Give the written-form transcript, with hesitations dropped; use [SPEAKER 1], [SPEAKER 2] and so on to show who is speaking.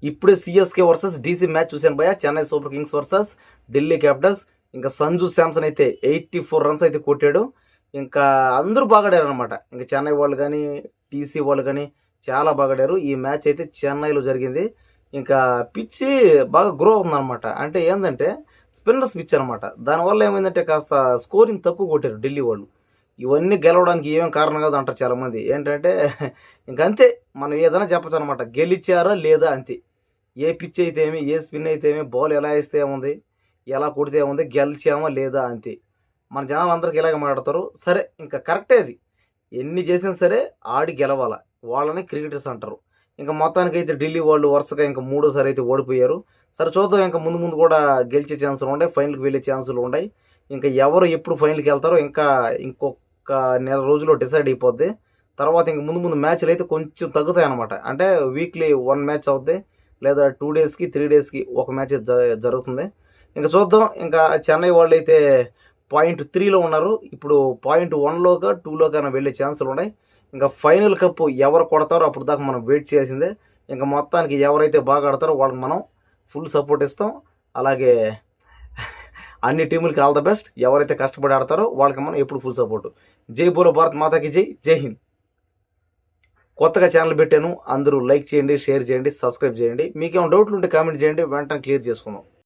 [SPEAKER 1] ఇప్పుడే CSK versus DC match చూశాను భయ్య. Chennai super Kings versus Delhi Capitals. ఇంకా సంజు శాంసన్ అయితే 84 రన్స్ అయితే కొట్టాడు. ఇంకా అందరూ బాగాడారు అనమాట. ఇంకా చెన్నై వాళ్ళు కానీ డీసీ వాళ్ళు కానీ చాలా బాగాడారు. ఈ మ్యాచ్ అయితే చెన్నైలో జరిగింది. ఇంకా పిచ్చి బాగా గ్రో అవుతుందన్నమాట. అంటే ఏంటంటే స్పిన్నర్స్ పిచ్ అనమాట. దానివల్ల ఏమైందంటే కాస్త స్కోరింగ్ తక్కువ కొట్టారు ఢిల్లీ వాళ్ళు. ఇవన్నీ గెలవడానికి ఏమేం కారణం కాదు అంటారు చాలామంది. ఏంటంటే ఇంకంతే, మనం ఏదైనా చెప్పచ్చు అనమాట. గెలిచారా లేదా అంతే. ఏ పిచ్ అయితే ఏమి, ఏ స్పిన్ అయితే ఏమి, బాల్ ఎలా వేస్తే ఏముంది, ఎలా కొడితే ఏముంది, గెలిచామా లేదా అంతే. మన జనాలు అందరికి ఇలాగే మాట్లాడతారు. సరే, ఇంకా కరెక్టే అది. ఎన్ని చేసినా సరే ఆడి గెలవాల, వాళ్ళని క్రికెటర్స్ అంటారు. ఇంకా మొత్తానికైతే ఢిల్లీ వాళ్ళు వరుసగా ఇంకా మూడోసారి అయితే ఓడిపోయారు. సరే చూద్దాం, ఇంకా ముందు ముందు కూడా గెలిచే ఛాన్సులు ఉన్నాయి, ఫైనల్కి వెళ్ళే ఛాన్సులు ఉన్నాయి. ఇంకా ఎవరు ఎప్పుడు ఫైనల్కి వెళ్తారో ఇంకా ఇంకొక నెల రోజుల్లో డిసైడ్ అయిపోద్ది. తర్వాత ఇంక ముందు ముందు మ్యాచ్లు అయితే కొంచెం తగ్గుతాయి అనమాట. అంటే వీక్లీ 1 మ్యాచ్ అవుద్ది, లేదా 2 డేస్కి 3 డేస్కి ఒక మ్యాచ్ జరుగుతుంది. ఇంకా చూద్దాం. ఇంకా చెన్నై వాళ్ళు అయితే .3లో ఉన్నారు. ఇప్పుడు .1లోగా 2లోకైనా వెళ్ళే ఛాన్సులు ఉన్నాయి. ఇంకా ఫైనల్ కప్ ఎవరు కొడతారో అప్పుడు దాకా మనం వెయిట్ చేయాల్సిందే. ఇంకా మొత్తానికి ఎవరైతే బాగా ఆడతారో వాళ్ళకి మనం ఫుల్ సపోర్ట్ ఇస్తాం. అలాగే అన్ని టీములకి ఆల్ ద బెస్ట్. ఎవరైతే కష్టపడి ఆడతారో వాళ్ళకి మనం ఎప్పుడు ఫుల్ సపోర్ట్. జై బోలో భారత్ మాతాకి జై, జై హింద్. కొత్తగా ఛానల్ పెట్టాను, అందరూ లైక్ చేయండి, షేర్ చేయండి, సబ్స్క్రైబ్ చేయండి. మీకేమైనా డౌట్లు ఉంటే కామెంట్ చేయండి, వెంటనే క్లియర్ చేసుకుందాం.